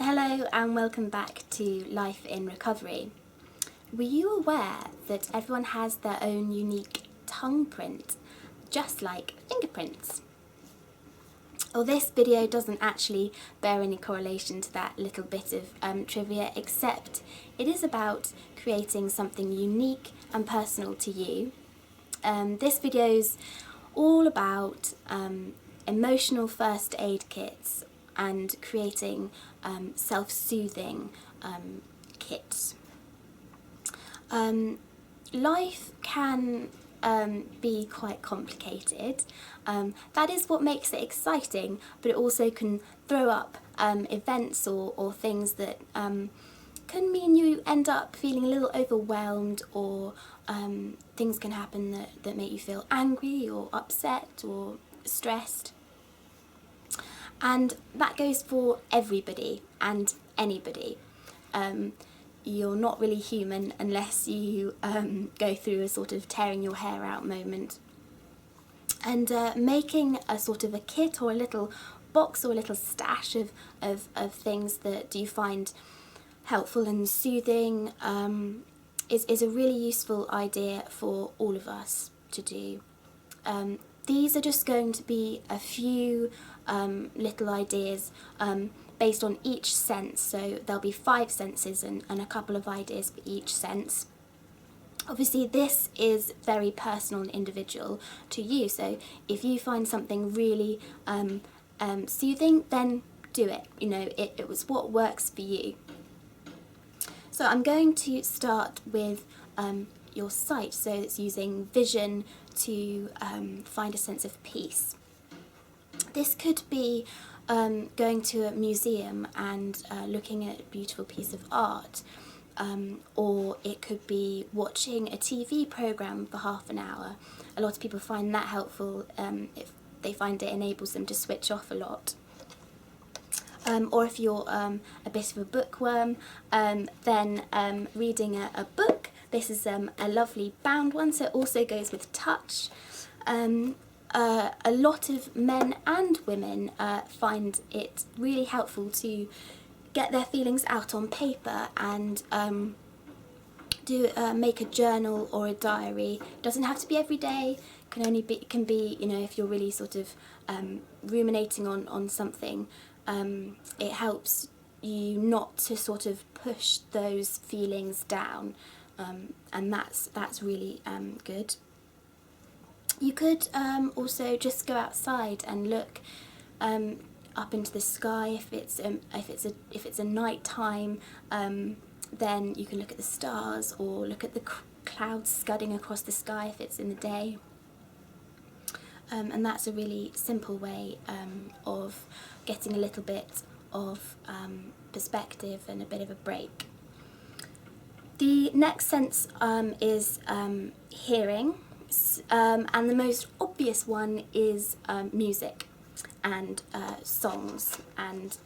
Hello and welcome back to Life in Recovery. Were you aware that everyone has their own unique tongue print, just like fingerprints? Well, this video doesn't actually bear any correlation to that little bit of trivia, except it is about creating something unique and personal to you. This video's all about emotional first aid kits and creating self-soothing kits. Life can be quite complicated. That is what makes it exciting, but it also can throw up events or things that can mean you end up feeling a little overwhelmed, or things can happen that make you feel angry or upset or stressed. And that goes for everybody and anybody. You're not really human unless you go through a sort of tearing your hair out moment. And making a sort of a kit or a little box or a little stash of things that you find helpful and soothing is a really useful idea for all of us to do. These are just going to be a few little ideas based on each sense, so there'll be 5 senses and a couple of ideas for each sense. Obviously this is very personal and individual to you, so if you find something really soothing, then do it. You know, it was what works for you. So I'm going to start with your sight, so it's using vision to find a sense of peace. This could be going to a museum and looking at a beautiful piece of art, or it could be watching a TV programme for half an hour. A lot of people find that helpful if they find it enables them to switch off a lot. Or if you're a bit of a bookworm, then reading a book. This is a lovely bound one, so it also goes with touch. A lot of men and women find it really helpful to get their feelings out on paper and make a journal or a diary. It doesn't have to be every day. It can be, you know, if you're really sort of ruminating on something. It helps you not to sort of push those feelings down, and that's really good. You could also just go outside and look up into the sky. If it's a night time, then you can look at the stars or look at the clouds scudding across the sky if it's in the day. And that's a really simple way of getting a little bit of perspective and a bit of a break. The next sense is hearing, and the most obvious one is music and songs, and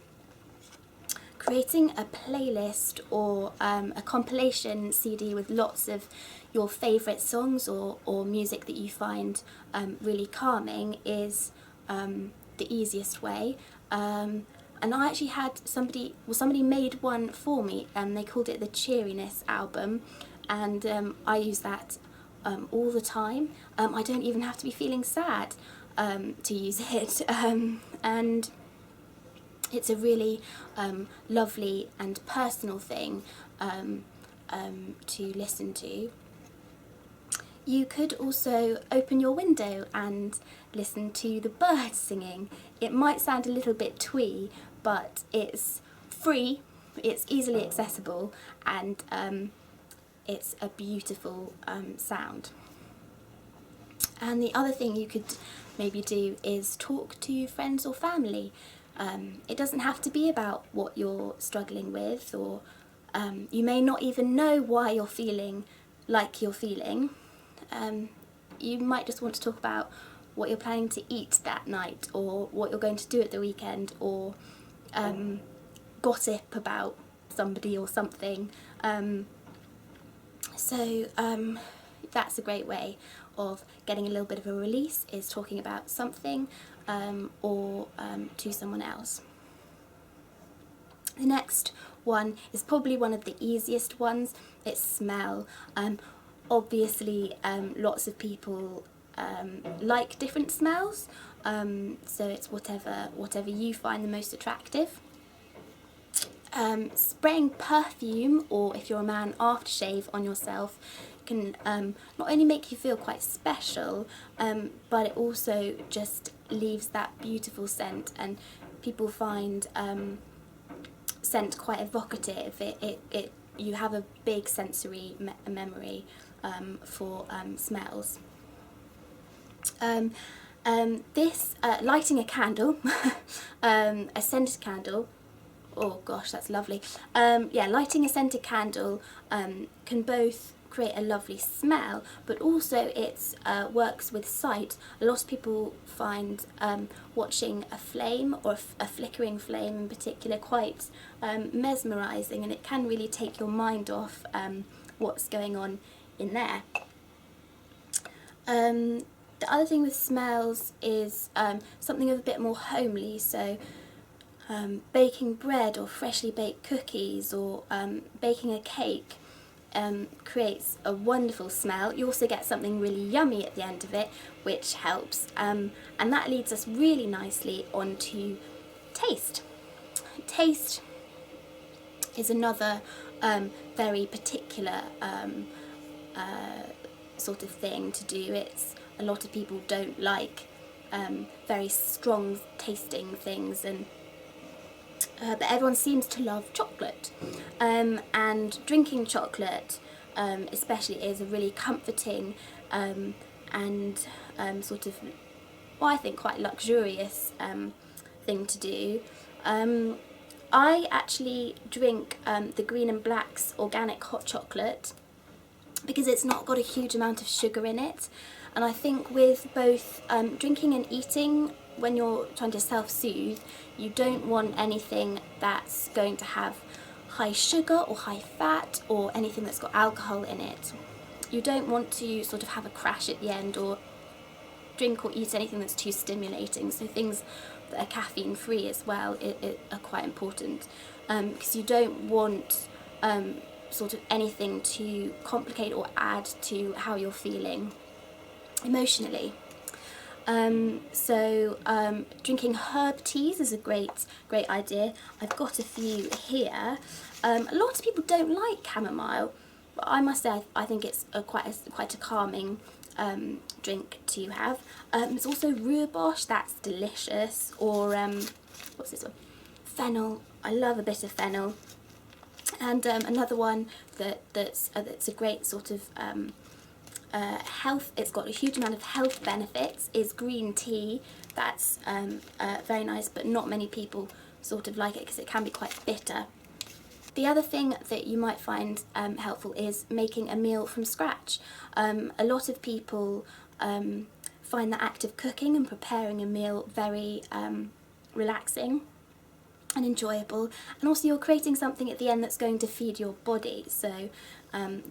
creating a playlist or a compilation CD with lots of your favourite songs or music that you find really calming is the easiest way. And I actually had somebody made one for me, and they called it the Cheeriness album, and I use that all the time. I don't even have to be feeling sad to use it, and it's a really lovely and personal thing to listen to. You could also open your window and listen to the birds singing. It might sound a little bit twee, but it's free, it's easily accessible, and it's a beautiful sound. And the other thing you could maybe do is talk to friends or family. It doesn't have to be about what you're struggling with, or you may not even know why you're feeling like you're feeling. You might just want to talk about what you're planning to eat that night, or what you're going to do at the weekend, or gossip about somebody or something. So that's a great way of getting a little bit of a release, is talking about something or to someone else. The next one is probably one of the easiest ones. It's smell. Obviously, lots of people like different smells, so it's whatever you find the most attractive. Spraying perfume, or if you're a man, aftershave on yourself can not only make you feel quite special, but it also just leaves that beautiful scent, and people find scent quite evocative. You have a big sensory memory for smells. Lighting a candle, a scented candle. Oh gosh, that's lovely. Lighting a scented candle can both create a lovely smell, but also it works with sight. A lot of people find watching a flame, or a flickering flame in particular, quite mesmerising, and it can really take your mind off what's going on in there. The other thing with smells is something a bit more homely, so baking bread or freshly baked cookies, or baking a cake creates a wonderful smell. You also get something really yummy at the end of it, which helps, and that leads us really nicely onto taste. Taste is another very particular sort of thing to do. A lot of people don't like very strong tasting things, and but everyone seems to love chocolate, and drinking chocolate especially is a really comforting and sort of, well, I think quite luxurious thing to do. I actually drink the Green and Black's organic hot chocolate because it's not got a huge amount of sugar in it, and I think with both drinking and eating, when you're trying to self-soothe, you don't want anything that's going to have high sugar or high fat or anything that's got alcohol in it. You don't want to sort of have a crash at the end, or drink or eat anything that's too stimulating. So things that are caffeine free as well are quite important, because you don't want sort of anything to complicate or add to how you're feeling emotionally. Drinking herb teas is a great idea. I've got a few here. A lot of people don't like chamomile, but I must say I think it's quite a calming drink to have. It's also rhubarb, that's delicious, or what's this one? Fennel. I love a bit of fennel. And another one that's a great sort of health, it's got a huge amount of health benefits, is green tea. That's very nice, but not many people sort of like it because it can be quite bitter. The other thing that you might find helpful is making a meal from scratch. A lot of people find the act of cooking and preparing a meal very relaxing and enjoyable, and also you're creating something at the end that's going to feed your body, so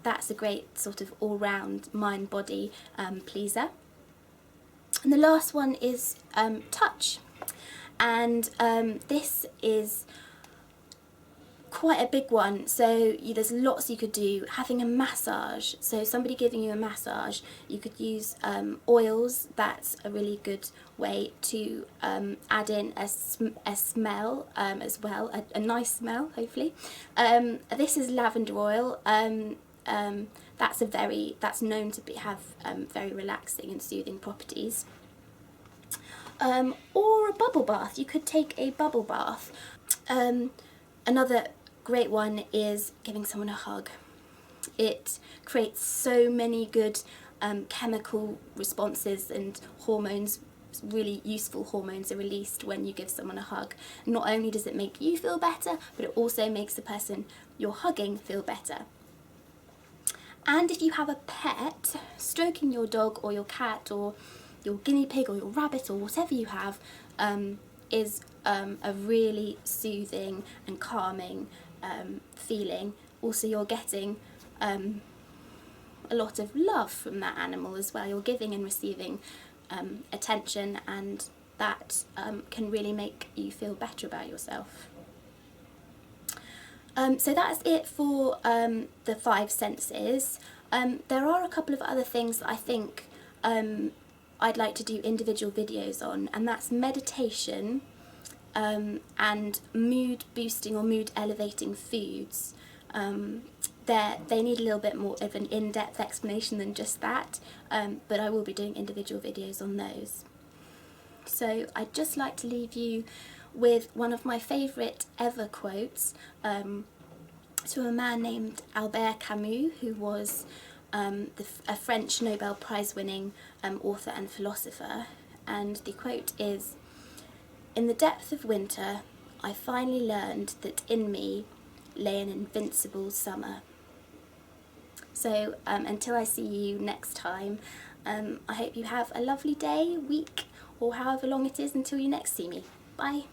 that's a great sort of all-round mind-body pleaser. And the last one is touch, and this is quite a big one. So there's lots you could do. Having a massage, so somebody giving you a massage, you could use oils. That's a really good way to add in a smell as well, a nice smell, hopefully. This is lavender oil. That's known to have very relaxing and soothing properties. Or a bubble bath. You could take a bubble bath. Another great one is giving someone a hug. It creates so many good chemical responses, and hormones, really useful hormones, are released when you give someone a hug. Not only does it make you feel better, but it also makes the person you're hugging feel better. And if you have a pet, stroking your dog or your cat or your guinea pig or your rabbit or whatever you have is a really soothing and calming feeling. Also, you're getting a lot of love from that animal as well. You're giving and receiving attention, and that can really make you feel better about yourself. So that's it for the five senses. There are a couple of other things that I think I'd like to do individual videos on, and that's meditation and mood boosting or mood elevating foods. They need a little bit more of an in-depth explanation than just that, but I will be doing individual videos on those. So I'd just like to leave you with one of my favourite ever quotes to a man named Albert Camus, who was a French Nobel Prize winning author and philosopher. And the quote is, "In the depth of winter, I finally learned that in me lay an invincible summer." So until I see you next time, I hope you have a lovely day, week, or however long it is until you next see me. Bye.